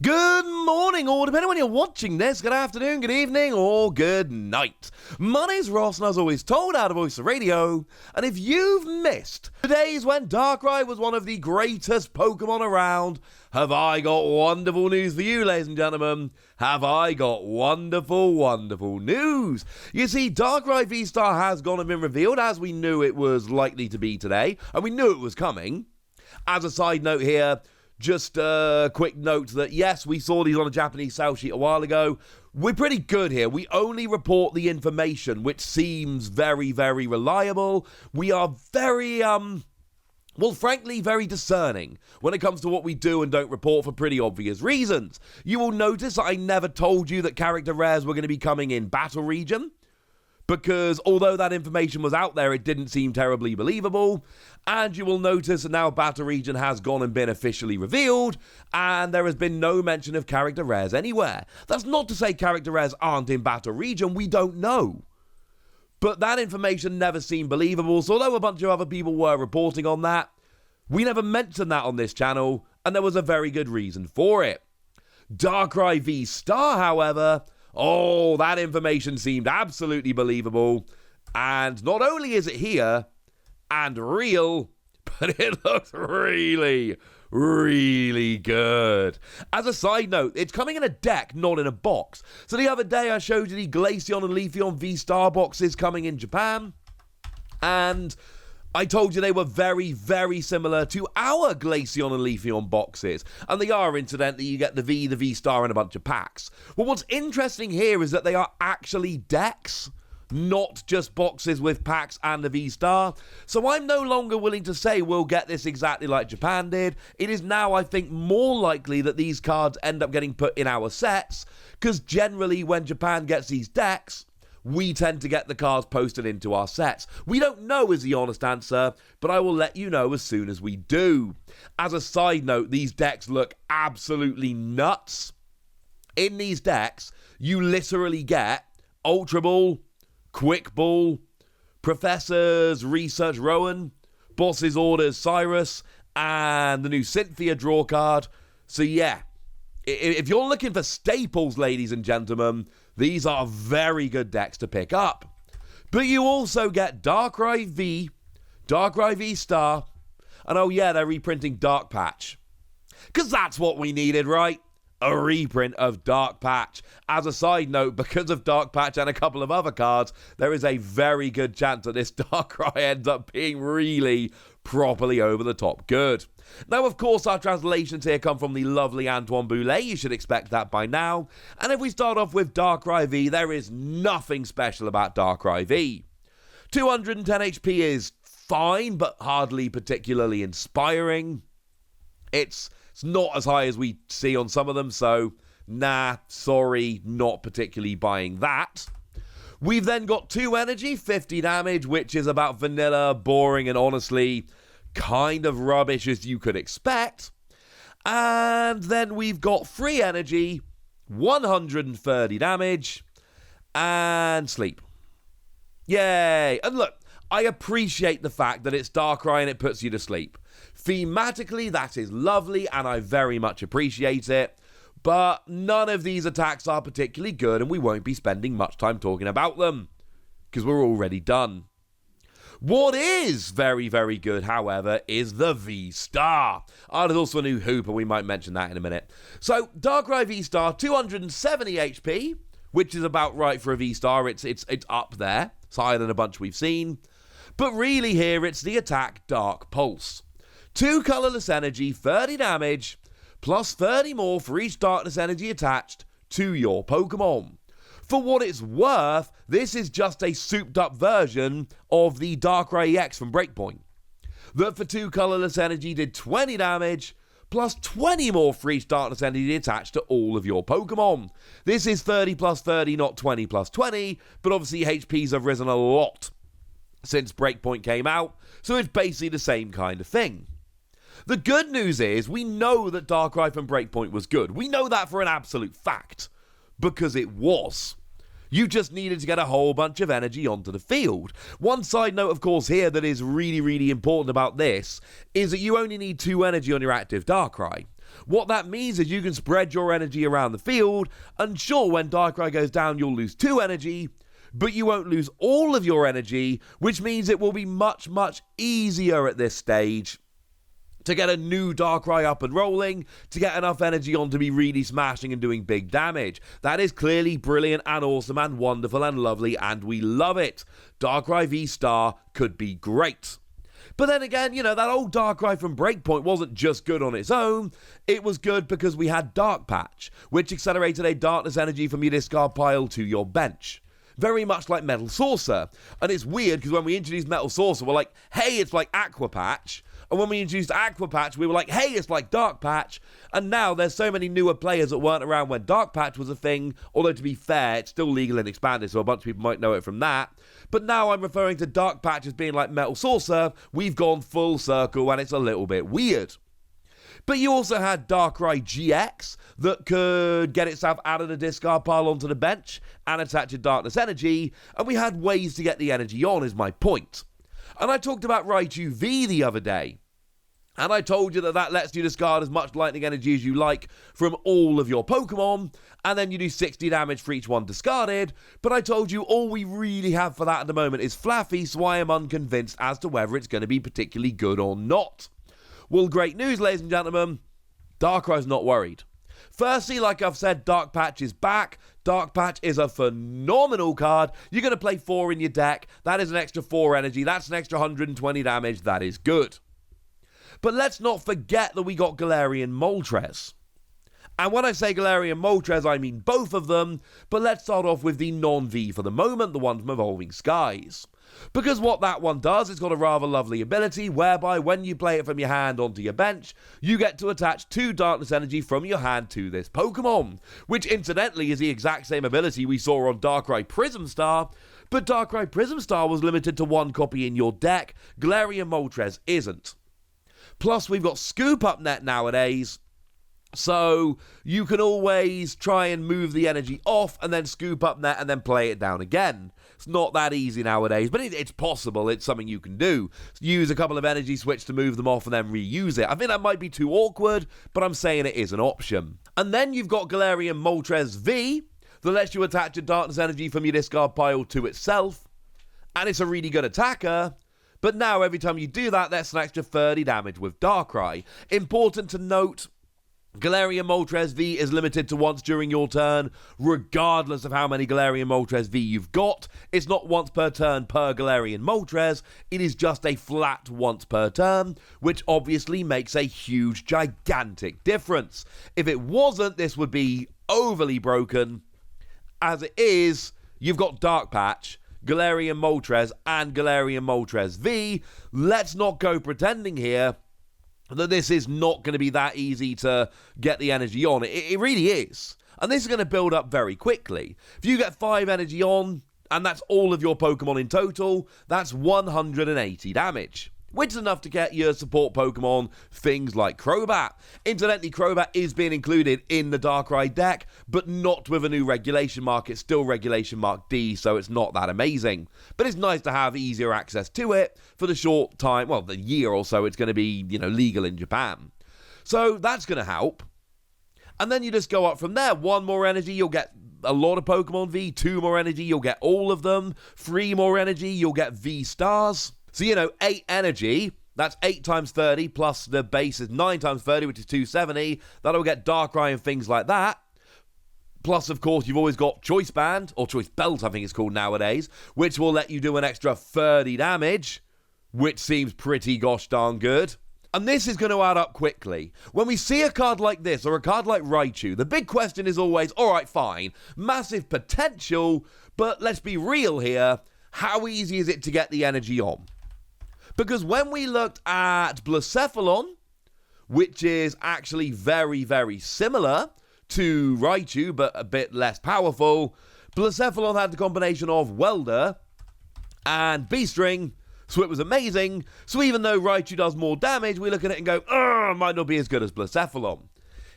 Good morning, or depending on when you're watching this, good afternoon, good evening, or good night. My name's Ross, and as always told out of Voice of Radio, and if you've missed the days when Darkrai was one of the greatest Pokemon around, have I got wonderful news for you, ladies and gentlemen. Have I got wonderful, wonderful news. You see, Darkrai VSTAR has gone and been revealed, as we knew it was likely to be today, and we knew it was coming. As a side note here, just a quick note that, yes, we saw these on a Japanese sales sheet a while ago. We're pretty good here. We only report the information, which seems very, very reliable. We are very, frankly, very discerning when it comes to what we do and don't report for pretty obvious reasons. You will notice that I never told you that character rares were going to be coming in Battle Region, because although that information was out there, it didn't seem terribly believable. And you will notice that now Battle Region has gone and been officially revealed, and there has been no mention of character rares anywhere. That's not to say character rares aren't in Battle Region, we don't know. But that information never seemed believable, so although a bunch of other people were reporting on that, we never mentioned that on this channel, and there was a very good reason for it. Darkrai VSTAR, however, that information seemed absolutely believable. And not only is it here and real, but it looks really, really good. As a side note, it's coming in a deck, not in a box. So the other day I showed you the Glaceon and Leafeon VSTAR boxes coming in Japan. And I told you they were very, very similar to our Glaceon and Leafeon boxes. And they are, incidentally, you get the VSTAR, and a bunch of packs. Well, what's interesting here is that they are actually decks, not just boxes with packs and the VSTAR. So I'm no longer willing to say we'll get this exactly like Japan did. It is now, I think, more likely that these cards end up getting put in our sets, because generally when Japan gets these decks, we tend to get the cards posted into our sets. We don't know is the honest answer, but I will let you know as soon as we do. As a side note, these decks look absolutely nuts. In these decks, you literally get Ultra Ball, Quick Ball, Professor's Research Rowan, Boss's Orders Cyrus, and the new Cynthia draw card. So yeah, if you're looking for staples, ladies and gentlemen, these are very good decks to pick up. But you also get Darkrai V, Darkrai V-Star, and oh yeah, they're reprinting Dark Patch. Because that's what we needed, right? A reprint of Dark Patch. As a side note, because of Dark Patch and a couple of other cards, there is a very good chance that this Darkrai ends up being really properly over the top good. Now, of course, our translations here come from the lovely Antoine Boulet. You should expect that by now. And if we start off with Darkrai V, there is nothing special about Darkrai V. 210 HP is fine, but hardly particularly inspiring. It's not as high as we see on some of them, so nah, sorry, not particularly buying that. We've then got 2 energy, 50 damage, which is about vanilla, boring, and honestly kind of rubbish as you could expect. And then we've got 3 energy, 130 damage, and sleep. Yay! And look, I appreciate the fact that it's Darkrai and it puts you to sleep. Thematically, that is lovely, and I very much appreciate it. But none of these attacks are particularly good, and we won't be spending much time talking about them, because we're already done. What is very, very good, however, is the V-Star. There's also a new Hooper, we might mention that in a minute. So, Darkrai V-Star, 270 HP, which is about right for a V-Star. It's up there. It's higher than a bunch we've seen. But really here, it's the attack Dark Pulse. 2 colorless energy, 30 damage, plus 30 more for each darkness energy attached to your Pokemon. For what it's worth, this is just a souped up version of the Darkrai EX from Breakpoint, that for 2 colorless energy did 20 damage, plus 20 more for each darkness energy attached to all of your Pokemon. This is 30 plus 30, not 20 plus 20, but obviously HPs have risen a lot since Breakpoint came out, so it's basically the same kind of thing. The good news is, we know that Darkrai from Breakpoint was good. We know that for an absolute fact, because it was. You just needed to get a whole bunch of energy onto the field. One side note, of course, here that is really, really important about this is that you only need 2 energy on your active Darkrai. What that means is you can spread your energy around the field, and sure, when Darkrai goes down, you'll lose 2 energy, but you won't lose all of your energy, which means it will be much, much easier at this stage to get a new Darkrai up and rolling, to get enough energy on to be really smashing and doing big damage. That is clearly brilliant and awesome and wonderful and lovely, and we love it. Darkrai VSTAR could be great. But then again, you know, that old Darkrai from Breakpoint wasn't just good on its own, it was good because we had Dark Patch, which accelerated a darkness energy from your discard pile to your bench. Very much like Metal Saucer. And it's weird because when we introduced Metal Saucer, we're like, hey, it's like Aqua Patch. And when we introduced Aqua Patch, we were like, hey, it's like Dark Patch. And now there's so many newer players that weren't around when Dark Patch was a thing. Although to be fair, it's still legal and expanded, so a bunch of people might know it from that. But now I'm referring to Dark Patch as being like Metal Saucer. We've gone full circle and it's a little bit weird. But you also had Darkrai GX that could get itself out of the discard pile onto the bench and attach a Darkness Energy, and we had ways to get the energy on, is my point. And I talked about Raichu V the other day, and I told you that that lets you discard as much lightning energy as you like from all of your Pokemon, and then you do 60 damage for each one discarded, but I told you all we really have for that at the moment is Flaffy, so I am unconvinced as to whether it's going to be particularly good or not. Well, great news, ladies and gentlemen. Darkrai's not worried. Firstly, like I've said, Dark Patch is back. Dark Patch is a phenomenal card. You're going to play 4 in your deck. That is an extra 4 energy. That's an extra 120 damage. That is good. But let's not forget that we got Galarian Moltres. And when I say Galarian Moltres, I mean both of them. But let's start off with the non-V for the moment, the one from Evolving Skies. Because what that one does, it's got a rather lovely ability whereby when you play it from your hand onto your bench, you get to attach 2 Darkness Energy from your hand to this Pokemon, which incidentally is the exact same ability we saw on Darkrai Prism Star, but Darkrai Prism Star was limited to 1 copy in your deck. Galarian Moltres isn't. Plus, we've got Scoop Up Net nowadays, so you can always try and move the energy off and then Scoop Up Net and then play it down again. It's not that easy nowadays, but it's possible. It's something you can do. Use a couple of energy switch to move them off and then reuse it. I think that might be too awkward, but I'm saying it is an option. And then you've got Galarian Moltres V that lets you attach a Darkness Energy from your discard pile to itself, and it's a really good attacker. But now every time you do that, that's an extra 30 damage with Darkrai. Important to note, Galarian Moltres V is limited to once during your turn, regardless of how many Galarian Moltres V you've got. It's not once per turn per Galarian Moltres, it is just a flat once per turn, which obviously makes a huge, gigantic difference. If it wasn't, this would be overly broken. As it is, you've got Dark Patch, Galarian Moltres, and Galarian Moltres V. Let's not go pretending here that this is not going to be that easy to get the energy on. It really is. And this is going to build up very quickly. If you get 5 energy on, and that's all of your Pokemon in total, that's 180 damage. Which is enough to get your support Pokemon things like Crobat. Incidentally, Crobat is being included in the Darkrai deck, but not with a new regulation mark. It's still regulation mark D, so it's not that amazing. But it's nice to have easier access to it for the short time, well, the year or so it's going to be, legal in Japan. So that's going to help. And then you just go up from there. 1 more energy, you'll get a lot of Pokemon V. 2 more energy, you'll get all of them. 3 more energy, you'll get V-Stars. So, 8 energy, that's 8 times 30, plus the base is 9 times 30, which is 270. That'll get Darkrai and things like that. Plus, of course, you've always got Choice Band, or Choice Belt, I think it's called nowadays, which will let you do an extra 30 damage, which seems pretty gosh darn good. And this is going to add up quickly. When we see a card like this, or a card like Raichu, the big question is always, alright, fine, massive potential, but let's be real here, how easy is it to get the energy on? Because when we looked at Blacephalon, which is actually very, very similar to Raichu, but a bit less powerful, Blacephalon had the combination of Welder and Beastring, so it was amazing. So even though Raichu does more damage, we look at it and go, might not be as good as Blacephalon.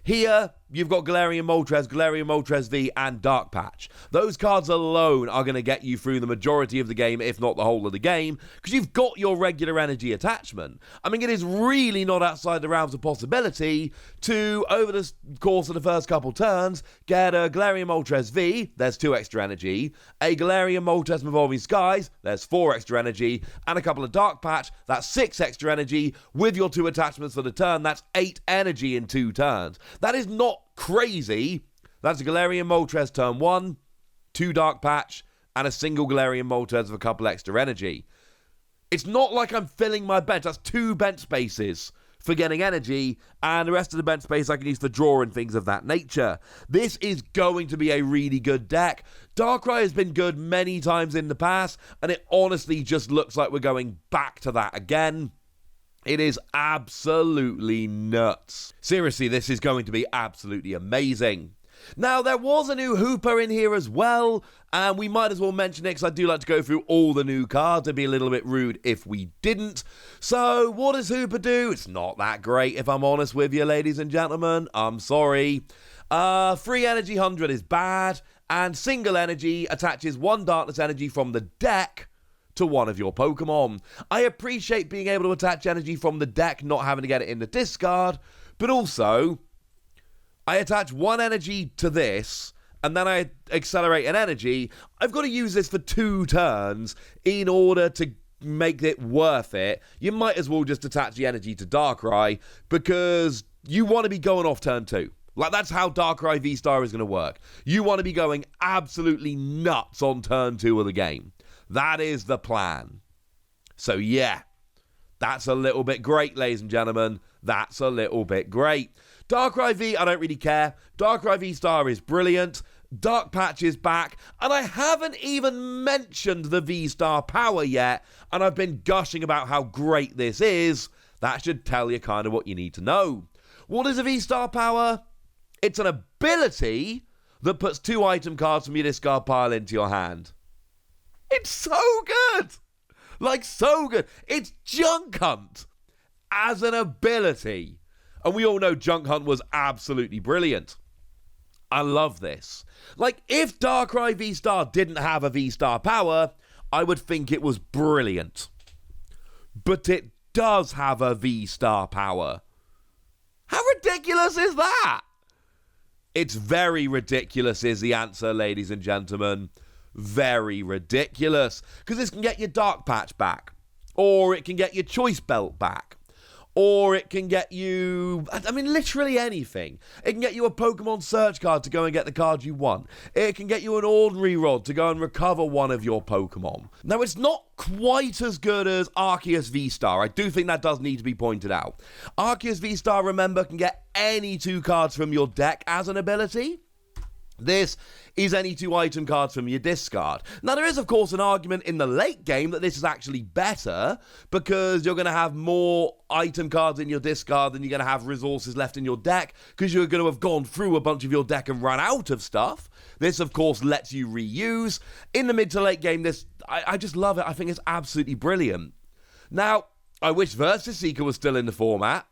Here, you've got Galarian Moltres V, and Dark Patch. Those cards alone are going to get you through the majority of the game, if not the whole of the game, because you've got your regular energy attachment. I mean, it is really not outside the realms of possibility to, over the course of the first couple turns, get a Galarian Moltres V, there's 2 extra energy, a Galarian Moltres Evolving Skies, there's 4 extra energy, and a couple of Dark Patch, that's 6 extra energy. With your 2 attachments for the turn, that's 8 energy in 2 turns. That is not crazy. That's a Galarian Moltres turn 1, 2 Dark Patch, and a single Galarian Moltres with a couple extra energy. It's not like I'm filling my bench. That's 2 bench spaces for getting energy, and the rest of the bench space I can use for draw and things of that nature. This is going to be a really good deck. Darkrai has been good many times in the past, and it honestly just looks like we're going back to that again. It is absolutely nuts. Seriously, this is going to be absolutely amazing. Now, there was a new Hooper in here as well, and we might as well mention it because I do like to go through all the new cards. It'd be a little bit rude if we didn't. So, what does Hooper do? It's not that great, if I'm honest with you, ladies and gentlemen. I'm sorry. Free Energy 100 is bad, and single energy attaches 1 Darkness energy from the deck to one of your Pokemon. I appreciate being able to attach energy from the deck, not having to get it in the discard, but also, I attach 1 energy to this, and then I accelerate an energy. I've got to use this for 2 turns in order to make it worth it. You might as well just attach the energy to Darkrai, because you want to be going off turn 2. Like, that's how Darkrai VSTAR is going to work. You want to be going absolutely nuts on turn 2 of the game. That is the plan. So yeah, that's a little bit great, ladies and gentlemen. That's a little bit great. Darkrai V, I don't really care. Darkrai V-Star is brilliant. Dark Patch is back. And I haven't even mentioned the V-Star power yet. And I've been gushing about how great this is. That should tell you kind of what you need to know. What is a V-Star power? It's an ability that puts 2 item cards from your discard pile into your hand. It's so good. Like, so good. It's Junk Hunt as an ability. And we all know Junk Hunt was absolutely brilliant. I love this. Like, if Darkrai V-Star didn't have a V-Star power, I would think it was brilliant. But it does have a V-Star power. How ridiculous is that? It's very ridiculous is the answer, ladies and gentlemen. Very ridiculous. Because this can get your Dark Patch back. Or it can get your Choice Belt back. Or it can get you, I mean, literally anything. It can get you a Pokemon search card to go and get the card you want. It can get you an ordinary rod to go and recover one of your Pokemon. Now, it's not quite as good as Arceus V-Star. I do think that does need to be pointed out. Arceus V-Star, remember, can get any 2 cards from your deck as an ability. This is any 2 item cards from your discard. Now, there is, of course, an argument in the late game that this is actually better because you're going to have more item cards in your discard than you're going to have resources left in your deck because you're going to have gone through a bunch of your deck and run out of stuff. This, of course, lets you reuse. In the mid to late game, this I just love it. I think it's absolutely brilliant. Now, I wish Versus Seeker was still in the format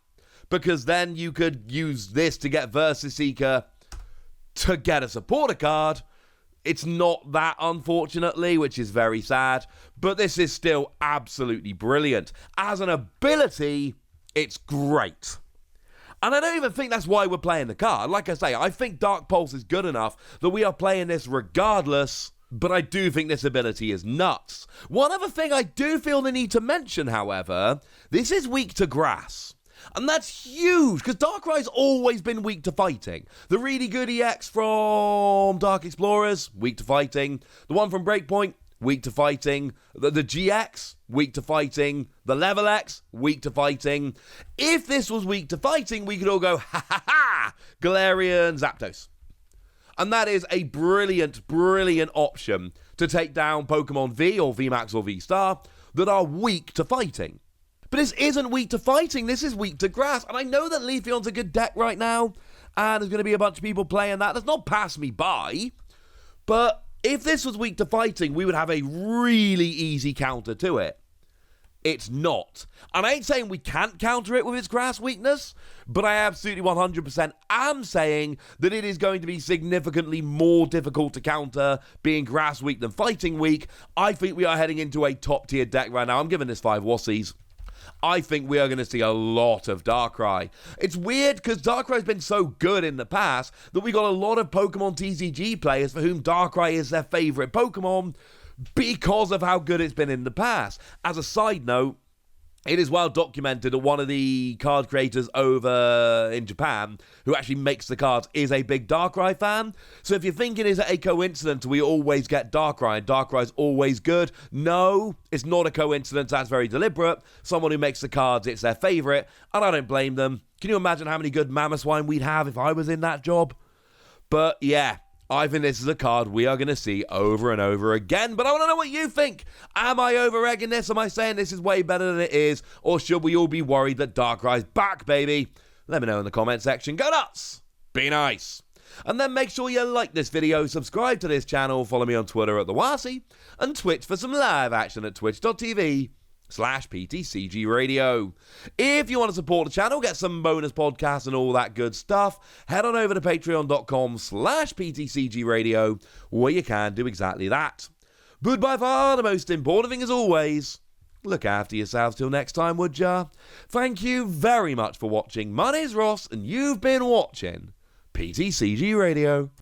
because then you could use this to get Versus Seeker to get a supporter card. It's not that, unfortunately, which is very sad, but this is still absolutely brilliant. As an ability, it's great. And I don't even think that's why we're playing the card. Like I say, I think Dark Pulse is good enough that we are playing this regardless, but I do think this ability is nuts. One other thing I do feel the need to mention, however, this is weak to grass. And that's huge, because Darkrai's always been weak to fighting. The really good EX from Dark Explorers, weak to fighting. The one from Breakpoint, weak to fighting. The GX, weak to fighting. The Level X, weak to fighting. If this was weak to fighting, we could all go, ha ha ha, Galarian Zapdos. And that is a brilliant, brilliant option to take down Pokemon V or VMAX or V-Star that are weak to fighting. But this isn't weak to fighting, this is weak to grass. And I know that Leafeon's a good deck right now, and there's going to be a bunch of people playing that. That's not passed me by. But if this was weak to fighting, we would have a really easy counter to it. It's not. And I ain't saying we can't counter it with its grass weakness, but I absolutely 100% am saying that it is going to be significantly more difficult to counter being grass weak than fighting weak. I think we are heading into a top tier deck right now. I'm giving this 5 Wassies. I think we are going to see a lot of Darkrai. It's weird because Darkrai's been so good in the past that we got a lot of Pokemon TCG players for whom Darkrai is their favourite Pokemon because of how good it's been in the past. As a side note, it is well documented that one of the card creators over in Japan, who actually makes the cards, is a big Darkrai fan. So if you're thinking, is it a coincidence we always get Darkrai and Darkrai's always good? No, it's not a coincidence. That's very deliberate. Someone who makes the cards, it's their favourite, and I don't blame them. Can you imagine how many good Mamoswine we'd have if I was in that job? But yeah, I think this is a card we are going to see over and over again. But I want to know what you think. Am I over-egging this? Am I saying this is way better than it is? Or should we all be worried that Darkrai's back, baby? Let me know in the comment section. Go nuts! Be nice! And then make sure you like this video, subscribe to this channel, follow me on Twitter at TheWassi, and Twitch for some live action at twitch.tv/PTCG Radio. If you want to support the channel, get some bonus podcasts and all that good stuff, head on over to patreon.com/PTCG Radio, where you can do exactly that. But by far the most important thing, as always, look after yourselves till next time, would ya? Thank you very much for watching. My name's Ross, and you've been watching PTCG Radio.